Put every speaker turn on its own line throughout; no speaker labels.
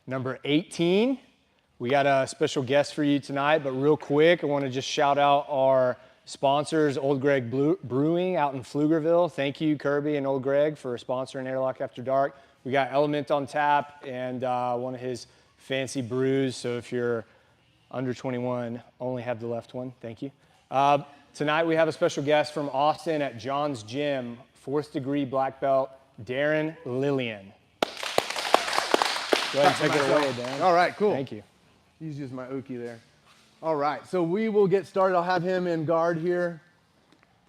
Number 18, we got a special guest for you tonight, but real quick, I want to just shout out our sponsors, Old Greg Brewing out in Pflugerville. Thank you, Kirby and Old Greg, for sponsoring Airlock After Dark. We got Element on tap and one of his fancy brews, so if you're under 21, only have the left one. Thank you. Tonight we have a special guest from Austin at John's Gym, 4th degree black belt, Darrin Lillian. Go ahead and take it away, Dan.
All right, cool.
Thank you.
He's just my Okie there. All right, so we will get started. I'll have him in guard here,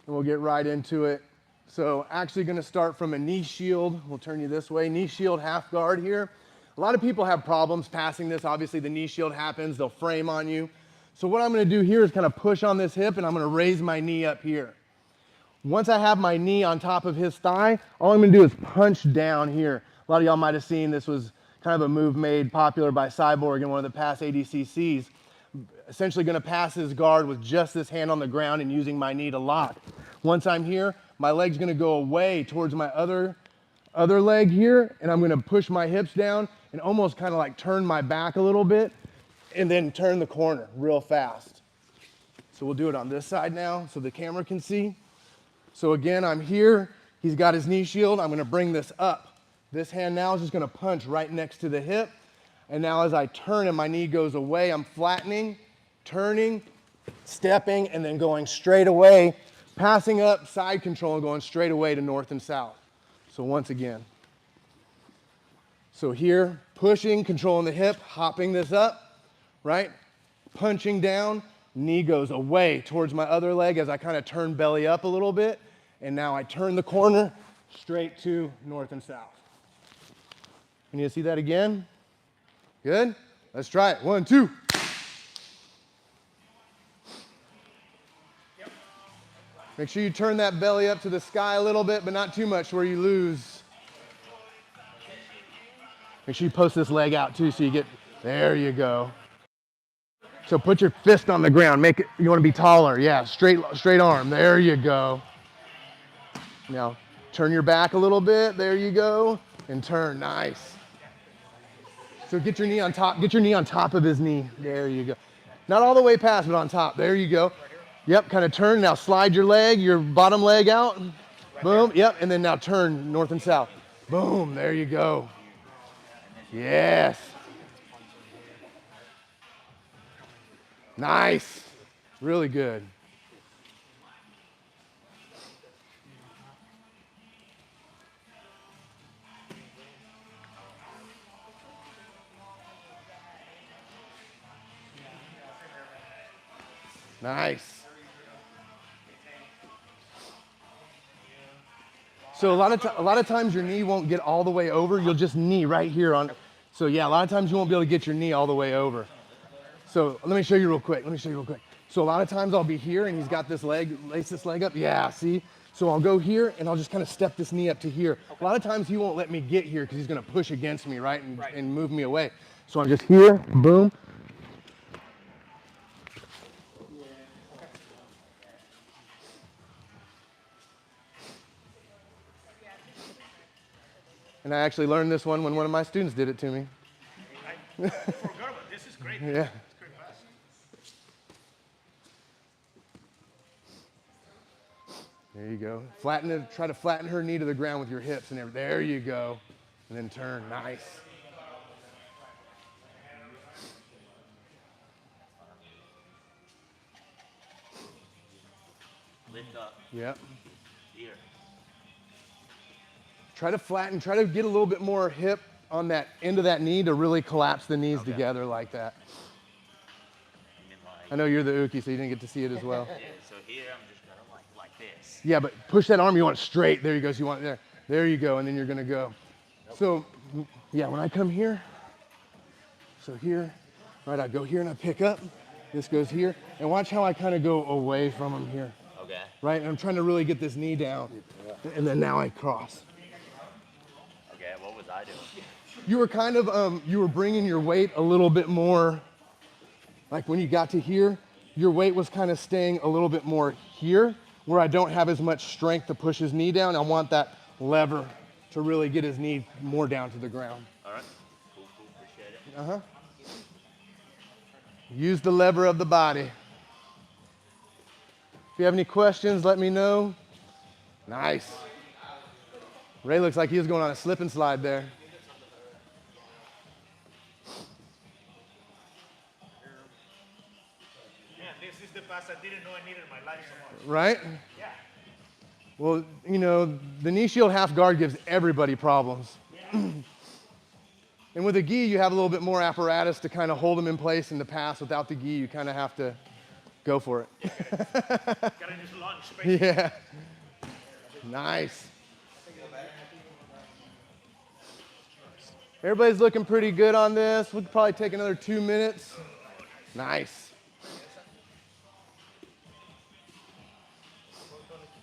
and we'll get right into it. So actually going to start from a knee shield. We'll turn you this way. Knee shield, half guard here. A lot of people have problems passing this. Obviously, the knee shield happens. They'll frame on you. So what I'm going to do here is kind of push on this hip, and I'm going to raise my knee up here. Once I have my knee on top of his thigh, all I'm going to do is punch down here. A lot of y'all might have seen this was kind of a move made popular by Cyborg in one of the past ADCCs. Essentially going to pass his guard with just this hand on the ground and using my knee to lock. Once I'm here, my leg's going to go away towards my other leg here, and I'm going to push my hips down and almost kind of like turn my back a little bit and then turn the corner real fast. So we'll do it on this side now so the camera can see. So again, I'm here. He's got his knee shield. I'm going to bring this up. This hand now is just going to punch right next to the hip. And now as I turn and my knee goes away, I'm flattening, turning, stepping, and then going straight away, passing up, side control, and going straight away to north and south. So once again. So here, pushing, controlling the hip, hopping this up, right? Punching down, knee goes away towards my other leg as I kind of turn belly up a little bit. And now I turn the corner straight to north and south. You need to see that again? Good? Let's try it. 1, 2. Make sure you turn that belly up to the sky a little bit, but not too much where you lose. Make sure you post this leg out too so you get, there you go. So put your fist on the ground. Make it, you want to be taller. Yeah, straight arm. There you go. Now, turn your back a little bit. There you go. And turn. Nice. So get your knee on top. Get your knee on top of his knee. There you go. Not all the way past, but on top. There you go. Yep, kind of turn. Now slide your leg, your bottom leg out. Boom. Yep, and then now turn north and south. Boom. There you go. Yes. Nice. Really good. Nice. So a lot of times your knee won't get all the way over. You'll just knee right here on. So yeah, a lot of times you won't be able to get your knee all the way over. So let me show you real quick. So a lot of times I'll be here and he's got this leg, lace this leg up. Yeah, see? So I'll go here and I'll just kind of step this knee up to here. A lot of times he won't let me get here because he's going to push against me, right? And move me away. So I'm just here, boom. And I actually learned this one when one of my students did it to me.
I forgot about this. Is great.
Yeah.
It's great class.
There you go. Flatten it. Try to flatten her knee to the ground with your hips and everything. There you go. And then turn. Nice.
Lift up.
Yep.
Here.
Try to flatten, try to get a little bit more hip on that end of that knee to really collapse the knees together like that. I know you're the Uki, so you didn't get to see it as well.
Yeah, so here I'm just gonna like this.
Yeah, but push that arm, you want it straight. There you go, so you want it there. There you go, and then you're gonna go. So, yeah, when I come here, so here, right, I go here and I pick up. This goes here, and watch how I kind of go away from him here.
Okay.
Right, and I'm trying to really get this knee down. And then now I cross.
Okay, what was I doing?
You were kind of, you were bringing your weight a little bit more, like when you got to here, your weight was kind of staying a little bit more here, where I don't have as much strength to push his knee down. I want that lever to really get his knee more down to the ground.
All right. Cool, appreciate
Uh-huh. Use the lever of the body. If you have any questions, let me know. Nice. Ray looks like he was going on a slip and slide there.
Man, this is the pass I didn't know I needed in my life so much.
Right?
Yeah.
Well, you know, the knee shield half guard gives everybody problems. And with a gi, you have a little bit more apparatus to kind of hold them in place in the pass. Without the gi, you kind of have to go for it.
Gotta just launch, basically.
Yeah. Nice. Everybody's looking pretty good on this. We'll probably take another 2 minutes. Nice.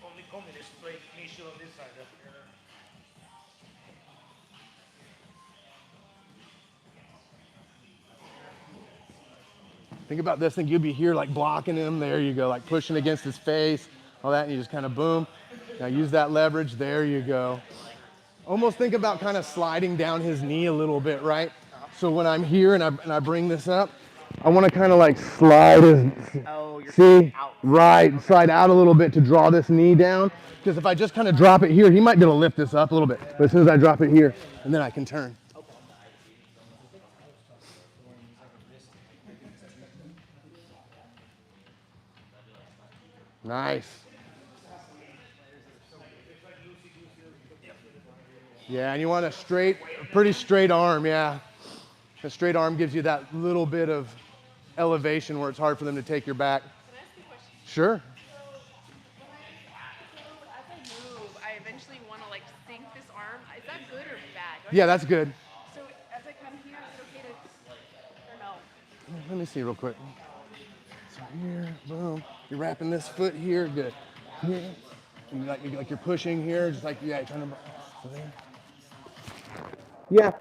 Only communist play knee shield on this side.
Think about this. Think you'd be here like blocking him. There you go, like pushing against his face, all that, and you just kind of boom. Now use that leverage. There you go. Almost think about kind of sliding down his knee a little bit, right? So when I'm here and I bring this up, I want to kind of like slide his, see, right, slide out a little bit to draw this knee down. Because if I just kind of drop it here, he might be able to lift this up a little bit. But as soon as I drop it here, and then I can turn. Nice. Yeah, and you want a pretty straight arm, yeah. A straight arm gives you that little bit of elevation where it's hard for them to take your back.
Can I ask you a question?
Sure.
So as I move, I eventually want to like sink this arm. Is that good or bad?
Yeah, that's good.
So as I come here, is it okay to, or no?
Let me see real quick. So here, boom. You're wrapping this foot here, good. Here. And like you're pushing here, just like, yeah, you're trying to, so there. Yeah,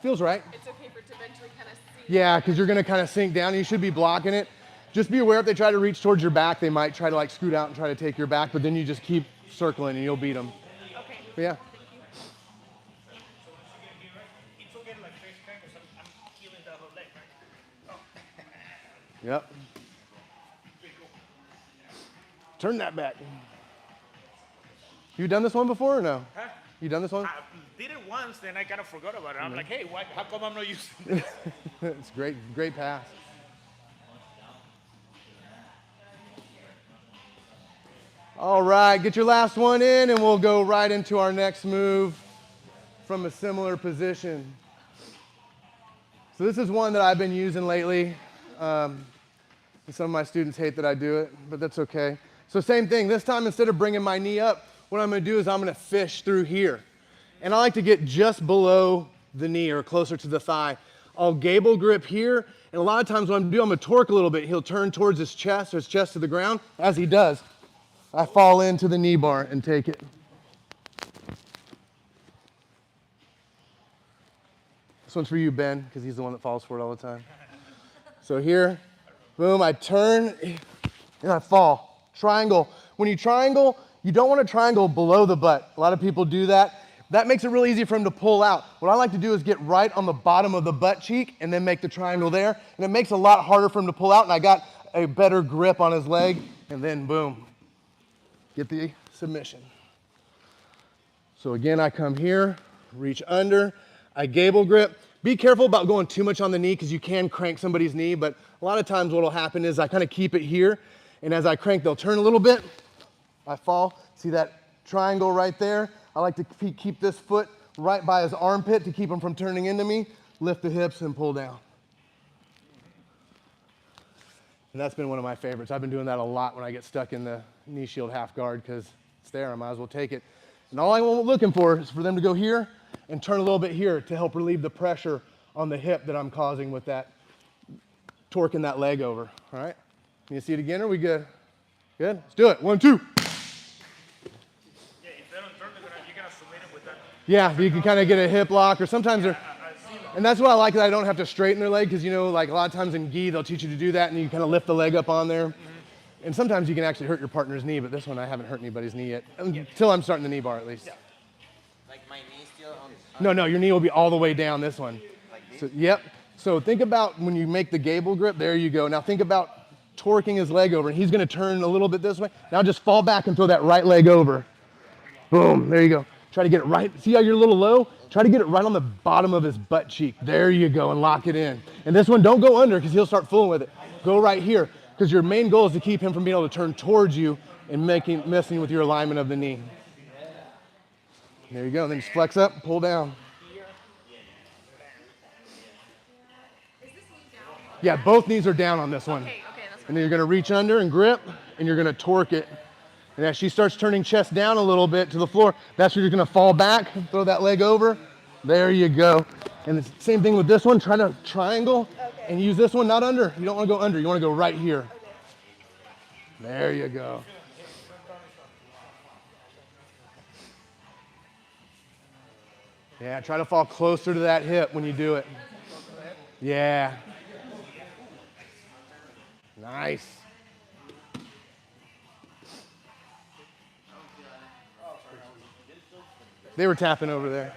feels right.
It's okay for it to eventually kind of sink.
Yeah, because you're gonna kind of sink down and you should be blocking it. Just be aware if they try to reach towards your back, they might try to like scoot out and try to take your back, but then you just keep circling and you'll beat them.
Okay.
But yeah.
It's okay to like face crank because I'm healing the whole leg, right?
Yep. Turn that back. You done this one before or no?
Huh?
You done this one?
I did it once, then I kind of forgot about it. I'm like, hey, how come I'm not using this?
It's great, great pass. All right, get your last one in and we'll go right into our next move from a similar position. So this is one that I've been using lately. And some of my students hate that I do it, but that's okay. So same thing, this time instead of bringing my knee up, what I'm gonna do is I'm gonna fish through here. And I like to get just below the knee or closer to the thigh. I'll gable grip here, and a lot of times what I'm gonna torque a little bit. He'll turn towards his chest or his chest to the ground. As he does, I fall into the knee bar and take it. This one's for you, Ben, because he's the one that falls for it all the time. So here, boom, I turn and I fall. Triangle. When you triangle, you don't want to triangle below the butt. A lot of people do that. That makes it really easy for him to pull out. What I like to do is get right on the bottom of the butt cheek and then make the triangle there. And it makes it a lot harder for him to pull out, and I got a better grip on his leg, and then boom, get the submission. So again, I come here, reach under, I gable grip. Be careful about going too much on the knee because you can crank somebody's knee, but a lot of times what will happen is I kind of keep it here, and as I crank, they'll turn a little bit. I fall. See that triangle right there? I like to keep this foot right by his armpit to keep him from turning into me. Lift the hips and pull down. And that's been one of my favorites. I've been doing that a lot when I get stuck in the knee shield half guard because it's there. I might as well take it. And all I'm looking for is for them to go here and turn a little bit here to help relieve the pressure on the hip that I'm causing with that torquing that leg over. All right? Can you see it again? Are we good? Good? Let's do it. 1, 2.
Yeah, if they don't turn, you're gonna submit it with that.
Yeah, you can kind of get a hip lock, or sometimes they're, and that's what I like, that I don't have to straighten their leg, because you know, like a lot of times in gi, they'll teach you to do that, and you kind of lift the leg up on there. And sometimes you can actually hurt your partner's knee, but this one I haven't hurt anybody's knee yet, until I'm starting the knee bar at least.
Like my knee still on
No, your knee will be all the way down this one.
like this?
So, yep. So think about when you make the gable grip, there you go. Now think about torquing his leg over, and he's gonna turn a little bit this way. Now just fall back and throw that right leg over. Boom, there you go. Try to get it right. See how you're a little low? Try to get it right on the bottom of his butt cheek. There you go, and lock it in. And this one, don't go under because he'll start fooling with it. Go right here, because your main goal is to keep him from being able to turn towards you and messing with your alignment of the knee. There you go, then just flex up, pull down. Yeah, both knees are down on this one.
Okay, that's
And then you're gonna reach under and grip, and you're gonna torque it. And as she starts turning chest down a little bit to the floor, that's where you're gonna fall back, throw that leg over. There you go. And the same thing with this one, try to triangle and use this one, not under. You don't wanna go under, you wanna go right here. There you go. Yeah, try to fall closer to that hip when you do it. Yeah. Nice. They were tapping over there.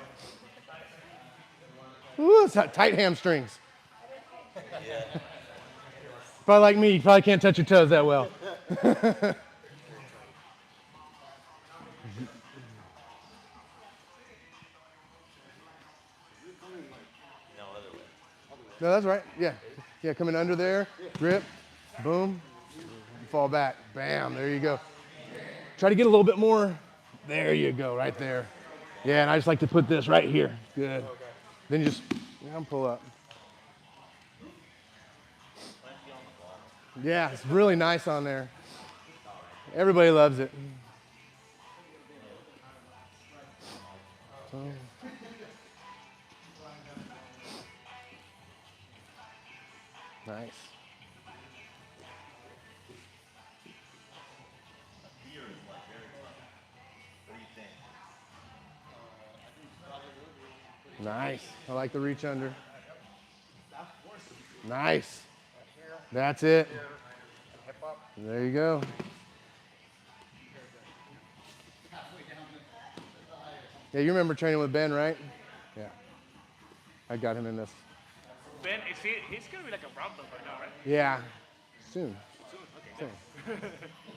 Ooh, it's tight hamstrings. Probably like me, you probably can't touch your toes that well. No, that's right. Yeah. Yeah, coming under there, grip, boom, fall back. Bam, there you go. Try to get a little bit more. There you go, right there. Yeah, and I just like to put this right here. Good. Then you just, pull up. Yeah, it's really nice on there. Everybody loves it. Nice. Nice. I like the reach under. Nice. That's it. There you go. Yeah, you remember training with Ben, right? Yeah. I got him in this.
Ben, he's gonna be like a brown belt right now, right?
Yeah. Soon.
Okay.
Soon.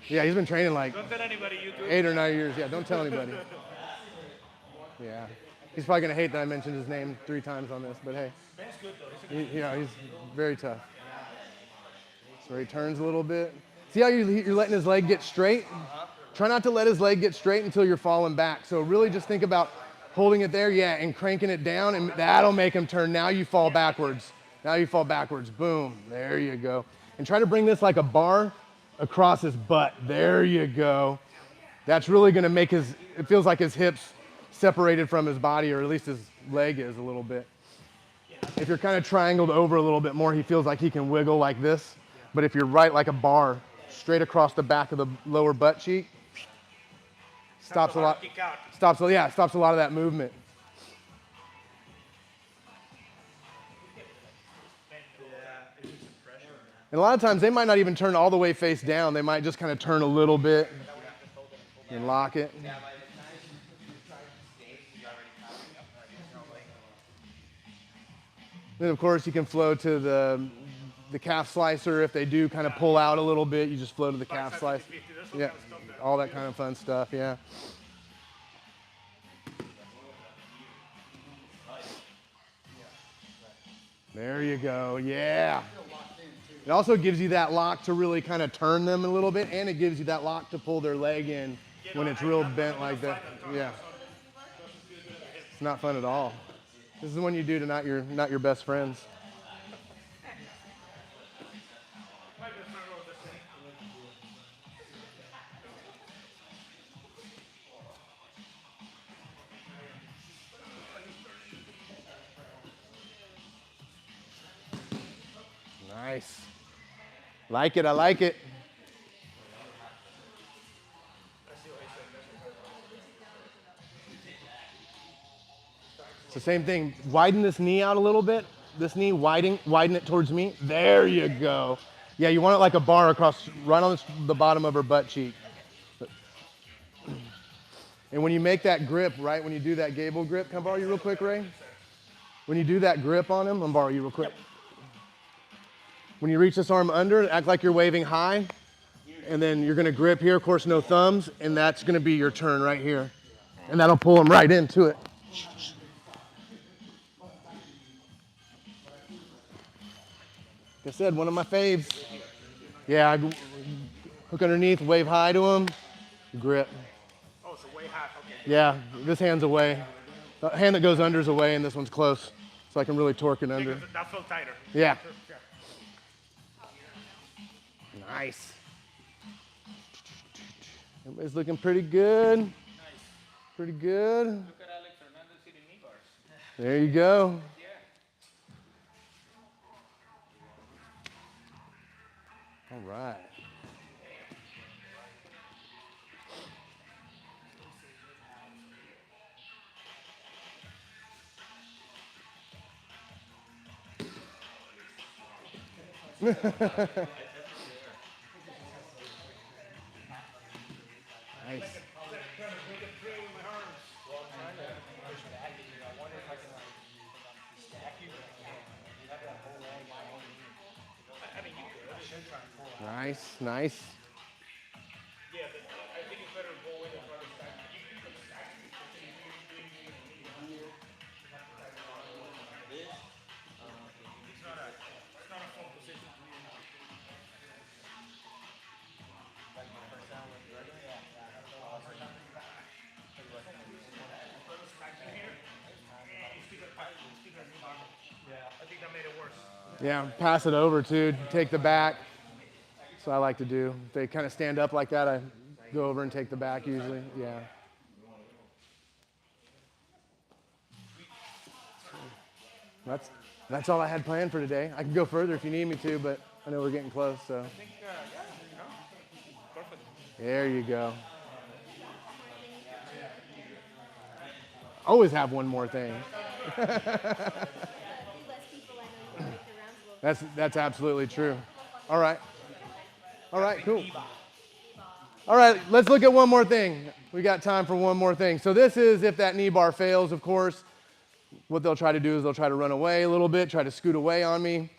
Yeah, he's been training like
Don't tell anybody you do.
8 or 9 years. Yeah, don't tell anybody. Yeah. He's probably going to hate that I mentioned his name 3 times on this, but hey.
Ben's good though.
He's very tough. So he turns a little bit. See how you're letting his leg get straight? Try not to let his leg get straight until you're falling back. So really just think about holding it there, yeah, and cranking it down, and that'll make him turn. Now you fall backwards. Now you fall backwards. Boom. There you go. And try to bring this like a bar across his butt. There you go. That's really going to make it feels like his hips separated from his body, or at least his leg is a little bit. If you're kind of triangled over a little bit more, he feels like he can wiggle like this. But if you're right like a bar, straight across the back of the lower butt cheek, stops a lot. Stops a lot of that movement. And a lot of times they might not even turn all the way face down. They might just kind of turn a little bit and lock it. Then of course you can flow to the calf slicer. If they do kind of pull out a little bit, you just flow to the calf slicer. Yeah, all that kind of fun stuff, yeah. There you go, yeah. It also gives you that lock to really kind of turn them a little bit, and it gives you that lock to pull their leg in when it's real bent like that. Yeah. It's not fun at all. This is the one you do to not your best friends. Nice. Like it, I like it. It's the same thing. Widen this knee out a little bit. This knee, widen it towards me. There you go. Yeah, you want it like a bar across, right on the bottom of her butt cheek. And when you make that grip, right, when you do that gable grip, can I borrow you real quick, Ray? When you do that grip on him, I'm gonna borrow you real quick. When you reach this arm under, act like you're waving high, and then you're gonna grip here, of course no thumbs, and that's gonna be your turn right here. And that'll pull him right into it. Like I said, one of my faves. Yeah, I hook underneath, wave high to him, grip.
Oh, so way high. Okay.
Yeah, this hand's away. The hand that goes under is away, and this one's close. So I can really torque it under.
That felt tighter.
Yeah.
Yeah.
Nice. Everybody's looking pretty good.
Nice.
Pretty good.
Look at Alex Hernandez hitting knee bars.
There you go.
Yeah.
All right. Nice. Nice, nice.
Yeah, but I think it's better to go in and try to stack. It's not a full position. I think that made it worse.
Yeah, pass it over too. Take the back. That's what I like to do. If they kind of stand up like that, I go over and take the back usually. Yeah. That's all I had planned for today. I can go further if you need me to, but I know we're getting close, so.
I think, perfect.
There you go. Always have one more thing. That's absolutely true. All right. All right, cool. All right, let's look at one more thing. We got time for one more thing. So this is if that knee bar fails, of course. What they'll try to do is they'll try to run away a little bit, try to scoot away on me.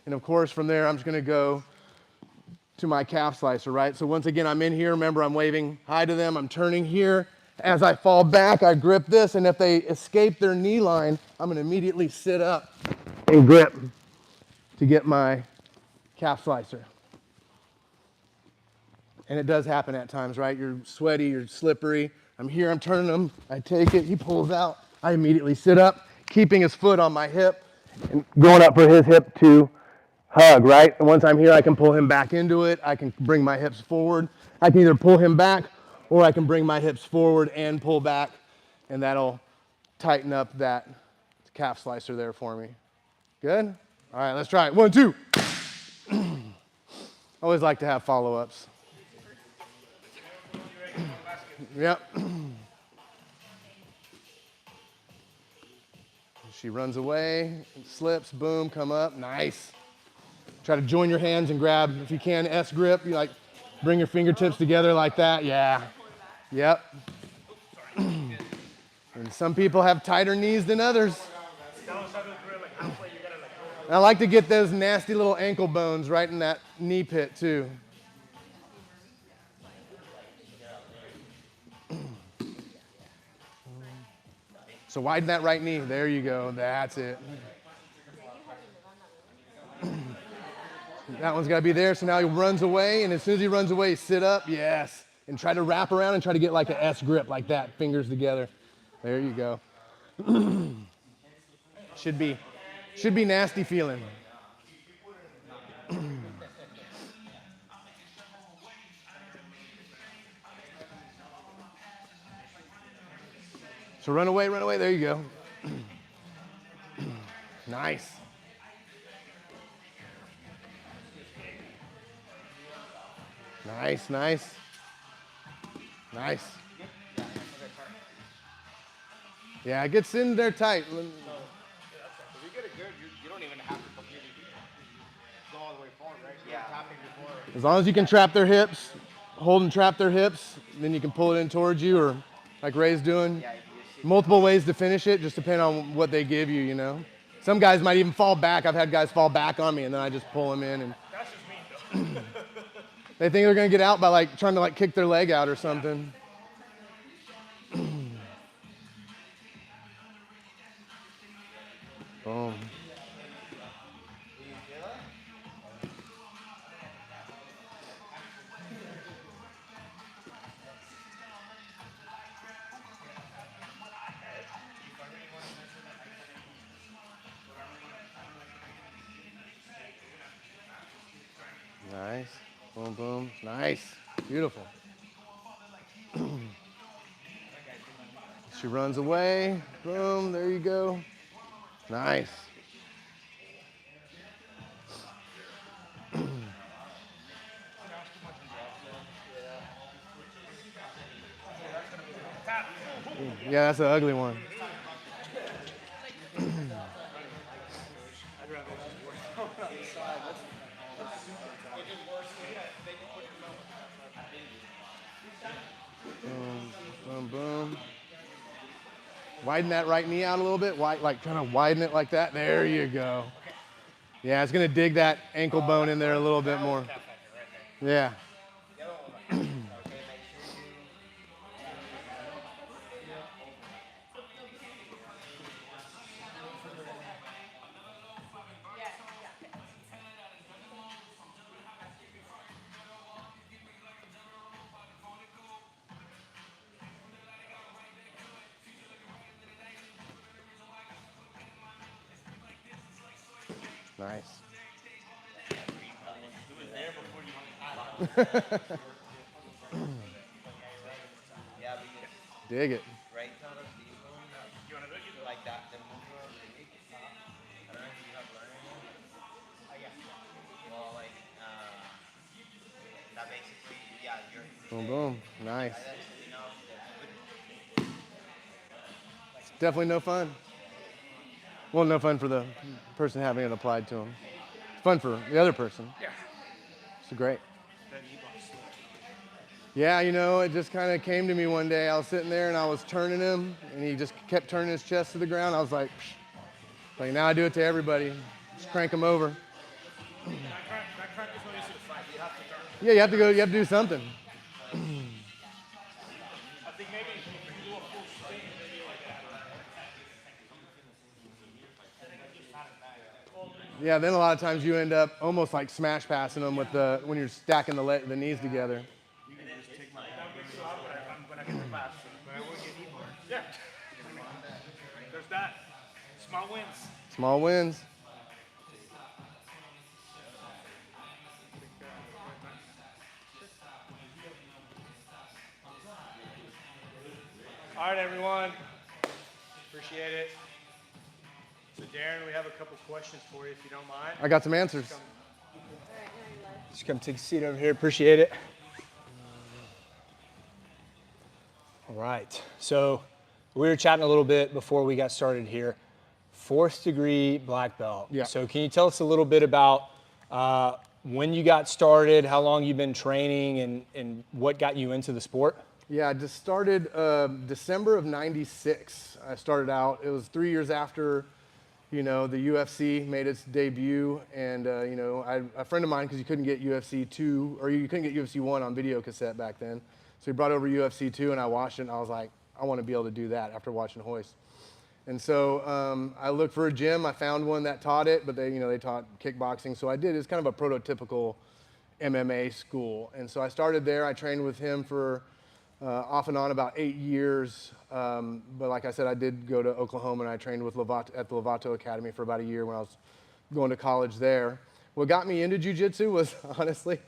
And of course, from there, I'm just gonna go to my calf slicer, right? So once again, I'm in here. Remember, I'm waving hi to them. I'm turning here. As I fall back, I grip this, and if they escape their knee line, I'm gonna immediately sit up and grip to get my calf slicer. And it does happen at times, right? You're sweaty, you're slippery. I'm here, I'm turning him. I take it, he pulls out. I immediately sit up, keeping his foot on my hip and going up for his hip to hug, right? And once I'm here, I can pull him back into it. I can bring my hips forward. I can either pull him back or I can bring my hips forward and pull back, and that'll tighten up that calf slicer there for me. Good? All right, let's try it. 1, 2. Always like to have follow-ups. Yep. She runs away, slips, boom, come up, nice. Try to join your hands and grab, if you can, S grip. You like, bring your fingertips together like that, yeah. Yep. And some people have tighter knees than others. And I like to get those nasty little ankle bones right in that knee pit too. So widen that right knee. There you go. That's it. That one's got to be there. So now he runs away, and as soon as he runs away, sit up. Yes. And try to wrap around and try to get like an S grip like that, fingers together. There you go. Should be nasty feeling. So run away, there you go. Nice. Nice, nice. Nice. Yeah, it gets in there tight.
If you get it good, you don't even have to completely go all the way forward, right? Yeah. Tapping before.
As long as you can trap their hips, hold and trap their hips, then you can pull it in towards you, or like Ray's doing. Multiple ways to finish it, just depend on what they give you, you know. Some guys might even fall back. I've had guys fall back on me, and then I just pull them in. And
That's just me, though.
they think they're gonna get out by like trying to like kick their leg out or something. Boom. Nice. Boom, boom. Nice. Beautiful. She runs away. Boom. There you go. Nice. Yeah, that's an ugly one. Boom, boom, boom. Widen that right knee out a little bit. Like kind of widen it like that. There you go. Yeah, it's gonna dig that ankle bone in there a little bit more. Yeah. Nice. Dig it.
Right, Thomas? You want to do it? Like that, the move I don't know if you have learned. Yeah. Well, like, that basically, yeah, you're.
Boom, boom. Nice. It's definitely no fun. Well, no fun for the person having it applied to them. It's fun for the other person.
Yeah.
It's great.
Then you got slip.
Yeah, you know, it just kind of came to me one day. I was sitting there and I was turning him, and he just kept turning his chest to the ground. I was like, psh. Like now I do it to everybody. Just crank him over.
That crank is no use to the fight. You have to turn.
Yeah, you have to go. You have to do something.
I think maybe if you do a full spin, maybe like that.
Yeah, then a lot of times you end up almost like smash passing them with when you're stacking the knees together.
You can just take my when I get the class, but I will get you more. Yeah. There's that. Small wins.
Small wins.
All right, everyone. Appreciate it. So, Darrin, we have a couple questions for you, if you don't mind.
I got some answers.
Just come take a seat over here. Appreciate it. All right. So, we were chatting a little bit before we got started here. 4th degree black belt.
Yeah.
So, can you tell us a little bit about when you got started, how long you've been training, and what got you into the sport?
Yeah, I just started December of '96. I started out. It was 3 years after, the UFC made its debut, and a friend of mine, because you couldn't get UFC 2 or you couldn't get UFC 1 on video cassette back then, so he brought over UFC 2, and I watched it, and I was like, I want to be able to do that after watching Hoist. And so I looked for a gym. I found one that taught it, but they taught kickboxing, so I did. It's kind of a prototypical MMA school, and so I started there. I trained with him for off and on about 8 years, but like I said, I did go to Oklahoma and I trained with at the Lovato Academy for about a year when I was going to college there. What got me into jiu-jitsu was honestly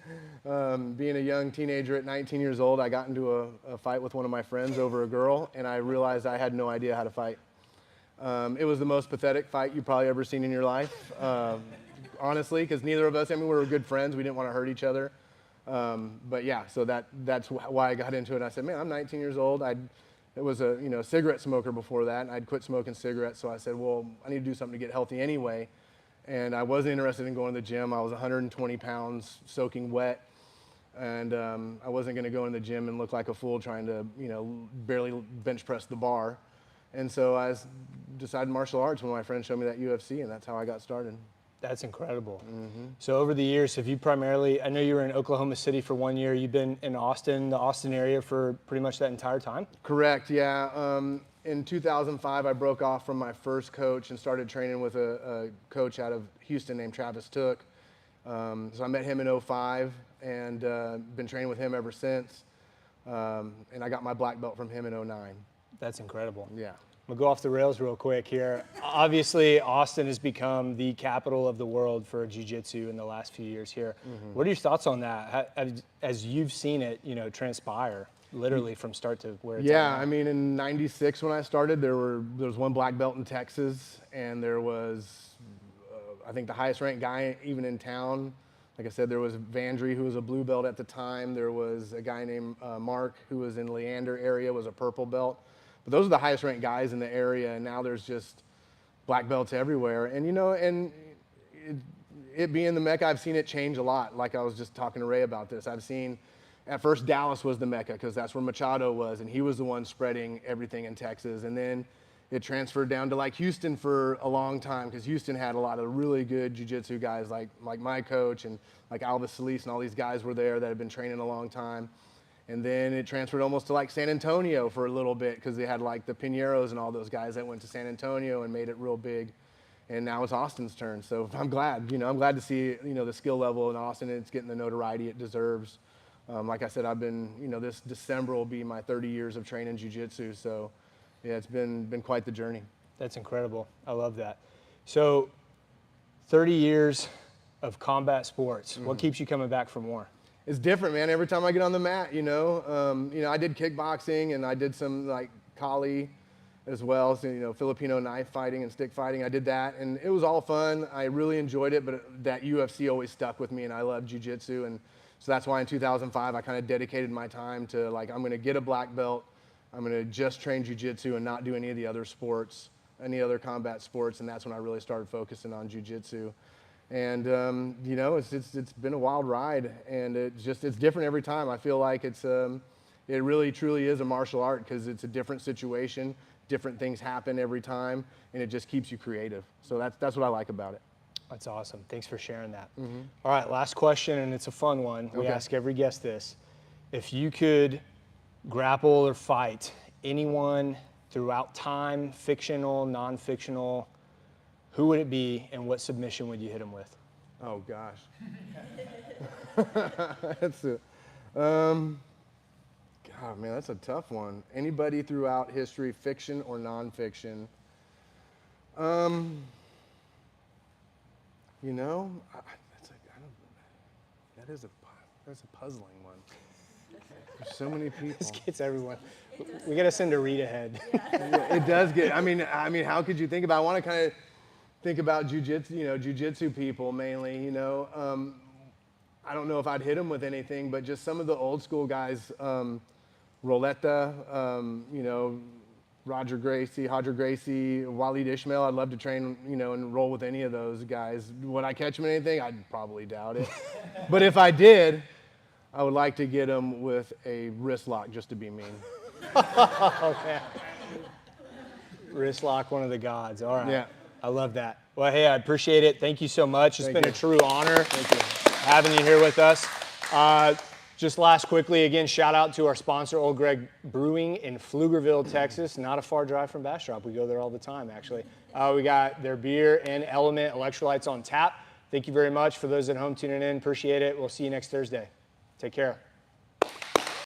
being a young teenager at 19 years old. I got into a fight with one of my friends over a girl, and I realized I had no idea how to fight. It was the most pathetic fight you've probably ever seen in your life, honestly, because neither of us, we were good friends. We didn't want to hurt each other. But yeah, so that's why I got into it. I said, man, I'm 19 years old. I was a cigarette smoker before that, and I'd quit smoking cigarettes. So I said, well, I need to do something to get healthy anyway. And I wasn't interested in going to the gym. I was 120 pounds, soaking wet, and I wasn't going to go in the gym and look like a fool trying to barely bench press the bar. And so I decided martial arts when my friend showed me that UFC, and that's how I got started.
That's incredible. So over the years, have you primarily, I know you were in Oklahoma City for 1 year, you've been in Austin, the Austin area for pretty much that entire time?
Correct, yeah. In 2005, I broke off from my first coach and started training with a coach out of Houston named Travis Took. So I met him in '05 and been training with him ever since. And I got my black belt from him in '09.
That's incredible.
Yeah.
I'm gonna go off the rails real quick here. Obviously, Austin has become the capital of the world for jiu-jitsu in the last few years here. What are your thoughts on that, as you've seen it, transpire, literally from start to where it's at
Yeah,
now?
I mean, in '96 when I started, there was one black belt in Texas, and there was, I think, the highest ranked guy even in town. Like I said, there was Vandry, who was a blue belt at the time. There was a guy named Mark, who was in Leander area, was a purple belt. But those are the highest ranked guys in the area, and now there's just black belts everywhere. And it being the Mecca, I've seen it change a lot. Like I was just talking to Ray about this. I've seen, at first Dallas was the Mecca because that's where Machado was, and he was the one spreading everything in Texas. And then it transferred down to like Houston for a long time because Houston had a lot of really good jiu-jitsu guys like my coach and like Alvis Solis and all these guys were there that had been training a long time. And then it transferred almost to like San Antonio for a little bit because they had like the Pineros and all those guys that went to San Antonio and made it real big. And now it's Austin's turn. So I'm glad, I'm glad to see, the skill level in Austin, and it's getting the notoriety it deserves. Like I said, I've been, this December will be my 30 years of training jiu-jitsu. So yeah, it's been quite the journey.
That's incredible. I love that. So 30 years of combat sports. What keeps you coming back for more?
It's different, man. Every time I get on the mat, I did kickboxing and I did some like Kali as well. So, Filipino knife fighting and stick fighting. I did that and it was all fun. I really enjoyed it, but that UFC always stuck with me and I love jiu-jitsu. And so that's why in 2005, I kind of dedicated my time to like, I'm going to get a black belt. I'm going to just train jiu-jitsu and not do any of the other sports, any other combat sports. And that's when I really started focusing on jiu-jitsu. And, it's been a wild ride, and it's different every time. I feel like it really, truly is a martial art because it's a different situation, different things happen every time, and it just keeps you creative. So that's what I like about it.
That's awesome. Thanks for sharing that. All right, last question, and it's a fun one. We
Okay.
ask every guest this. If you could grapple or fight anyone throughout time, fictional, non-fictional, who would it be, and what submission would you hit him with?
Oh, gosh. God, man, that's a tough one. Anybody throughout history, fiction or nonfiction? That's a puzzling one. There's so many people.
This gets everyone. We got to send a read ahead.
It does get. I mean, how could you think about? I want to kind of think about jiu-jitsu people mainly. I don't know if I'd hit them with anything, but just some of the old school guys, Roletta, Roger Gracie, Waleed Ismail. I'd love to train, and roll with any of those guys. Would I catch them in anything? I'd probably doubt it. But if I did, I would like to get them with a wrist lock just to be mean.
Oh, man. Wrist lock, one of the gods. All right.
Yeah.
I love that. Well, hey, I appreciate it. Thank you so much. It's been a true honor having you here with us. Just last quickly, again, shout out to our sponsor, Old Greg Brewing in Pflugerville, Texas. Not a far drive from Bastrop. We go there all the time, actually. We got their beer and Element electrolytes on tap. Thank you very much. For those at home tuning in, appreciate it. We'll see you next Thursday. Take care.